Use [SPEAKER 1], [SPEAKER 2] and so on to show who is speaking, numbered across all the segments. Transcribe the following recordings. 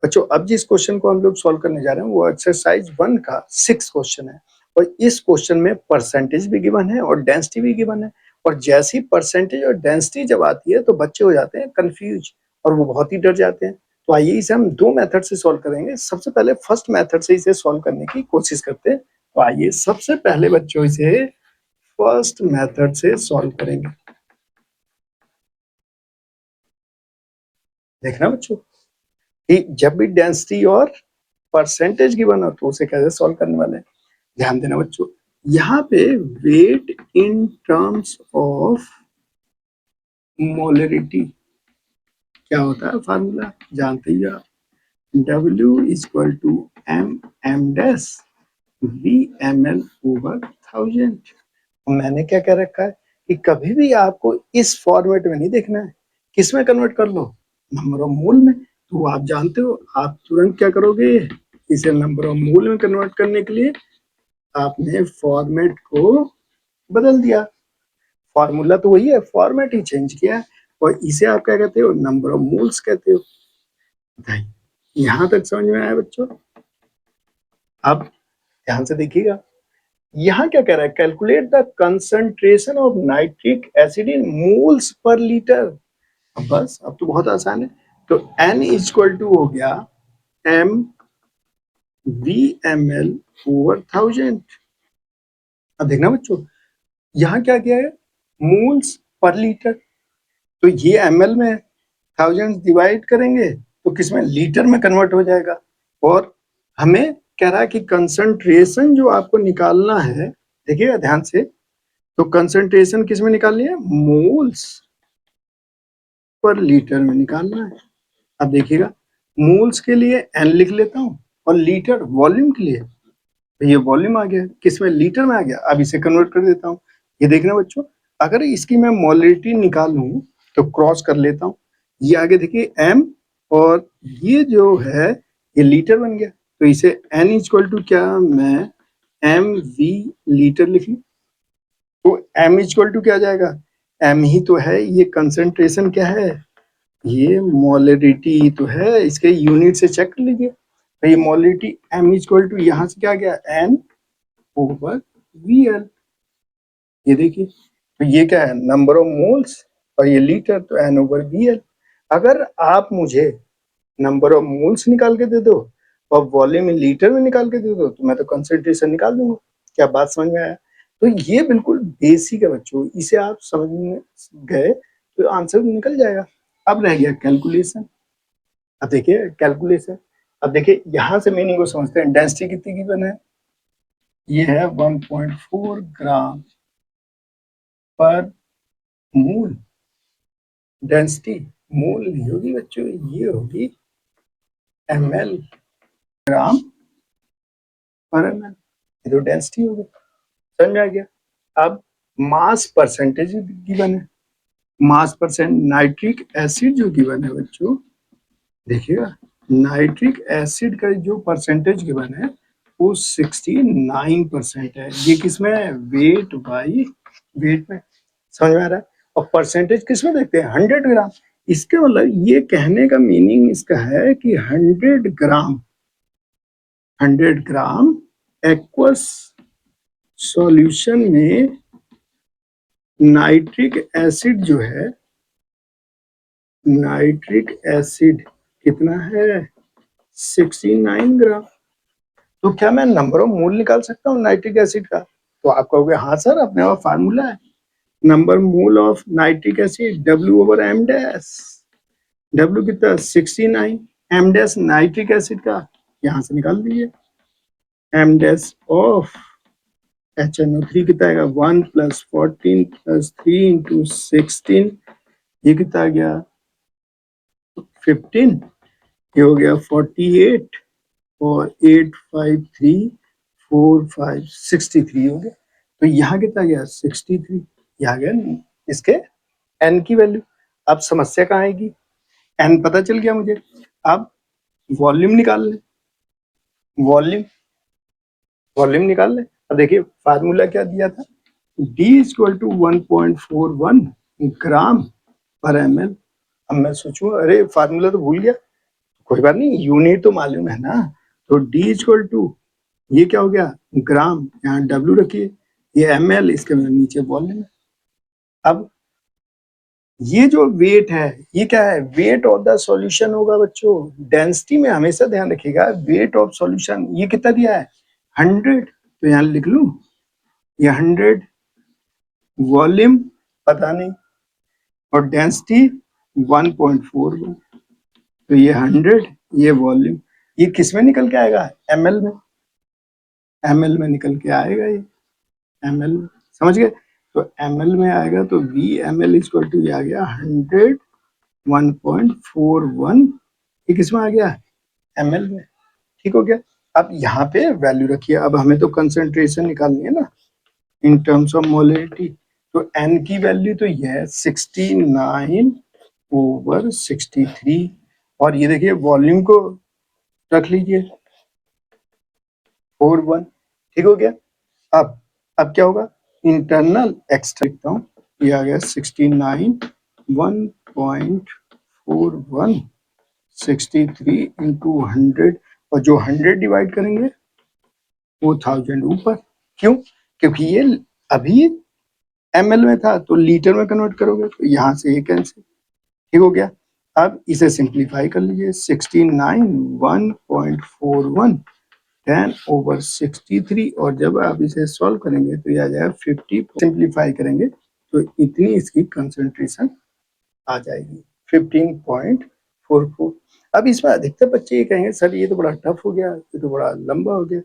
[SPEAKER 1] बच्चों अब जिस क्वेश्चन को हम लोग सॉल्व करने जा रहे हैं वो एक्सरसाइज 1 का 6 क्वेश्चन है और इस क्वेश्चन में परसेंटेज भी गिवन है और डेंसिटी भी गिवन है। और जैसी परसेंटेज और डेंसिटी जब आती है तो बच्चे हो जाते हैं कंफ्यूज और वो बहुत ही डर जाते हैं। तो आइए इसे हम दो मेथड से सॉल्व करेंगे। सबसे पहले फर्स्ट मेथड से इसे सॉल्व करने की कोशिश करते हैं। तो आइए सबसे पहले बच्चों इसे फर्स्ट मेथड से सॉल्व करेंगे। देखना बच्चों कि जब भी डेंसिटी और परसेंटेज गिवन हो तो उसे कैसे सॉल्व करने वाले हैं। ध्यान देना बच्चों, यहाँ पे weight in terms of molarity क्या होता है फार्मूला जानते ही आप। W equal to M dash V M L over 1000। मैंने क्या कह रखा है कि कभी भी आपको इस फॉर्मेट में नहीं देखना है, किस में कन्वर्ट कर लो, नंबर ऑफ मोल में। तो आप जानते हो आप तुरंत क्या करोगे, इसे नंबर ऑफ मोल में कन्वर्ट करने के लिए आपने फॉर्मेट को बदल दिया। फॉर्मूला तो वही है, फॉर्मेट ही चेंज किया है और इसे आप क्या कहते हो, नंबर ऑफ मोल्स कहते हो। यहां तक समझ में आया बच्चों? अब ध्यान से देखिएगा, यहाँ क्या कह रहा है, calculate the concentration of nitric acid in moles per litre. बस अब तो बहुत आसान है। तो N इक्वल टू हो गया m VmL ओवर 1000। अब देखना बच्चों, यहाँ क्या किया है, मोल्स पर लीटर, तो ये ml में 1000 डिवाइड करेंगे तो किसमें, लीटर में कन्वर्ट हो जाएगा। और हमें कह रहा है कि कंसंट्रेशन जो आपको निकालना है, देखिएगा ध्यान से, तो कंसंट्रेशन किस में निकालनी है, मोल्स पर लीटर में निकालना है। अब देखिएगा, मोल्स के लिए n लिख लेता हूँ और लीटर वॉल्यूम के लिए, तो ये वॉल्यूम आ गया, किसमें, लीटर में आ गया। अब इसे कन्वर्ट कर देता हूँ। ये देखना बच्चों, अगर इसकी मैं मोलरिटी निकालूं तो क्रॉस कर लेता हूँ, ये आगे देखिए m और ये जो है ये लीटर बन गया। तो इसे n इक्वल टू क्या, मैं एम वी लीटर लिख लूं, तो m इक्वल टू क्या आ जाएगा, m ही तो है, ये कंसंट्रेशन क्या है, ये मोलरिटी तो है, इसके यूनिट से चेक कर लीजिए। तो ये मोलरिटी m इक्वल टू यहाँ से क्या आ गया, n ओवर वी एल। ये देखिए, तो ये क्या है, नंबर ऑफ मोल्स और ये लीटर, तो n ओवर वी एल। अगर आप मुझे नंबर ऑफ मोल्स निकाल के दे दो और वॉल्यूम लीटर में निकाल के दे दो तो मैं तो कंसंट्रेशन निकाल दूंगा। क्या बात समझ में आया? तो ये बिल्कुल बेसिक है बच्चों, इसे आप समझ में गए तो आंसर निकल जाएगा। अब रह गया कैलकुलेशन। अब देखिए कैलकुलेशन, अब देखिए यहां से मीनिंग को समझते हैं। डेंसिटी कितनी गिवन है, ये है 1.4 ग्राम पर मोल। डेंसिटी मोल नहीं होगी बच्चों, ये होगी ml, ग्राम पर ml। ये तो डेंसिटी होगी, समझ में आ गया। अब मास परसेंटेज गिवन है, मास परसेंट नाइट्रिक एसिड जो गिवन है बच्चों, देखिएगा नाइट्रिक एसिड का जो परसेंटेज गिवन है वो 69% है। ये किसमें है, वेट बाई वेट में, समझ में आ रहा है। और परसेंटेज किसमें देखते हैं, 100 ग्राम। इसके मतलब ये कहने का मीनिंग इसका है कि 100 ग्राम एक्वस सॉल्यूशन में नाइट्रिक एसिड जो है, नाइट्रिक एसिड कितना है, 69 ग्राम। तो क्या मैं नंबर ऑफ मोल निकाल सकता हूँ नाइट्रिक एसिड का? तो आप कहोगे हाँ सर, अपने पास फार्मूला है, number mole of nitric acid W over M dash. W कितना, 69, एम डैश नाइट्रिक एसिड का, यहाँ से निकाल दीजिए, एम डैश ऑफ HNO3 कितना आएगा, 1 + 14 + 3 × 16, ये कितना आ गया, 15, ये हो गया 48 और 8 5 3 4 5 63 हो गया। तो यहाँ कितना गया, 63, यहाँ गया इसके n की वैल्यू। अब समस्या कहाँ आएगी, n पता चल गया मुझे, अब वॉल्यूम निकाल ले, वॉल्यूम वॉल्यूम निकाल ले। अब देखिए फार्मूला क्या दिया था, D = 1.41 ग्राम पर ml। अब मैं सोचूं अरे फार्मूला तो भूल गया, कोई बात नहीं, यूनिट तो मालूम है ना। तो D इक्वल टू ये क्या हो गया, ग्राम, यहाँ W रखिए, ये ml, इसके नीचे वॉल्यूम है। अब ये जो वेट है, ये क्या है, वेट ऑफ द सॉल्यूशन होगा बच्चों। डेंसिटी में हमेशा ध्यान रखिएगा, वेट ऑफ सॉल्यूशन ये कितना दिया है, 100, तो यहाँ लिख लूं ये 100, वॉल्यूम पता नहीं, और डेंसिटी 1.41, तो ये 100, ये वॉल्यूम, ये किस में निकल के आएगा, ml में, ml में निकल के आएगा ये, ml में, समझ गए। तो ml में आएगा, तो VML इक्वल टू ये आ गया 100 1.41, ये किस में आ गया, ml में, ठीक हो गया। अब यहाँ पे वैल्यू रखिए, अब हमें तो कंसंट्रेशन निकालनी है ना इन टर्म्स ऑफ मोलरिटी। तो n की वैल्यू तो ये है 69/63, और ये देखिए वॉल्यूम को रख लीजिए 41, ठीक हो गया। अब क्या होगा, इंटरनल एक्स्ट्रा लिखता हूँ, ये आ गया 69 1.41 63 इंटू 100, और जो 100 डिवाइड करेंगे वो 1000 ऊपर, क्यों, क्योंकि ये अभी ml में था, तो लीटर में कन्वर्ट करोगे, तो यहाँ से ये कैंसिल, ठीक हो गया। अब इसे सिंप्लीफाई कर लीजिए, 69 1.41 10/63, और जब आप इसे सॉल्व करेंगे तो ये आ जाएगा 50, सिंप्लीफाई करेंगे तो इतनी इसकी कंसंट्रेशन आ जाएगी 15.44। अब इसमें अधिकतर बच्चे ये कहेंगे सर ये तो बड़ा टफ हो गया, ये तो बड़ा लंबा हो गया,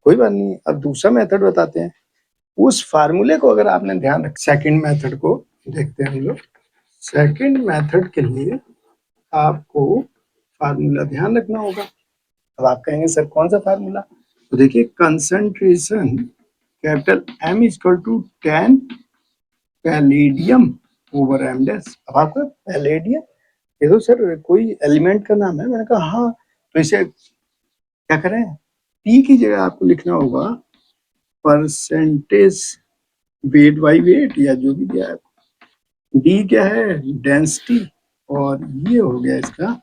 [SPEAKER 1] कोई बात नहीं, अब दूसरा मेथड बताते हैं। उस फार्मूले को अगर आपने ध्यान रख, सेकंड मेथड को देखते हैं हम लोग। सेकंड मेथड के लिए आपको फार्मूला ध्यान रखना होगा। अब आप कहेंगे सर कौन सा फार्मूला, तो देखिए concentration capital M equal to 10 palladium over m dash. अब आपका पैलेडियम, ये तो सर कोई एलिमेंट का नाम है, मैंने कहा हाँ, तो इसे क्या करें, P की जगह आपको लिखना होगा परसेंटेज वेट बाई वेट, या जो भी दिया है। D क्या है, डेंसिटी, और ये हो गया इसका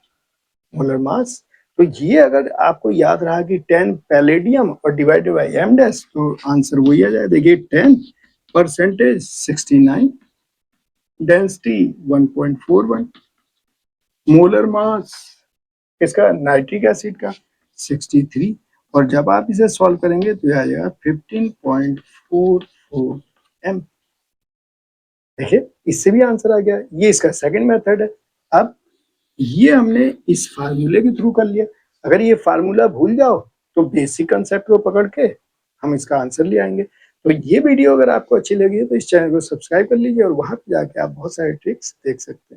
[SPEAKER 1] मोलर मास। तो ये अगर आपको याद रहा कि 10 पैलेडियम और डिवाइडेड बाई m डैश, तो आंसर वही आ जाए। देखिए 10 परसेंटेज 69, डेंसिटी 1.41, मोलर मास इसका नाइट्रिक एसिड का 63, और जब आप इसे सॉल्व करेंगे तो यह आ जाएगा 15.44 m। देखिए इससे भी आंसर आ गया, ये इसका सेकंड मेथड है। अब ये हमने इस फार्मूले के थ्रू कर लिया, अगर ये फार्मूला भूल जाओ तो बेसिक कंसेप्ट को पकड़ के हम इसका आंसर ले आएंगे। तो ये वीडियो अगर आपको अच्छी लगी है तो इस चैनल को सब्सक्राइब कर लीजिए, और वहां पे जाके आप बहुत सारे ट्रिक्स देख सकते हैं।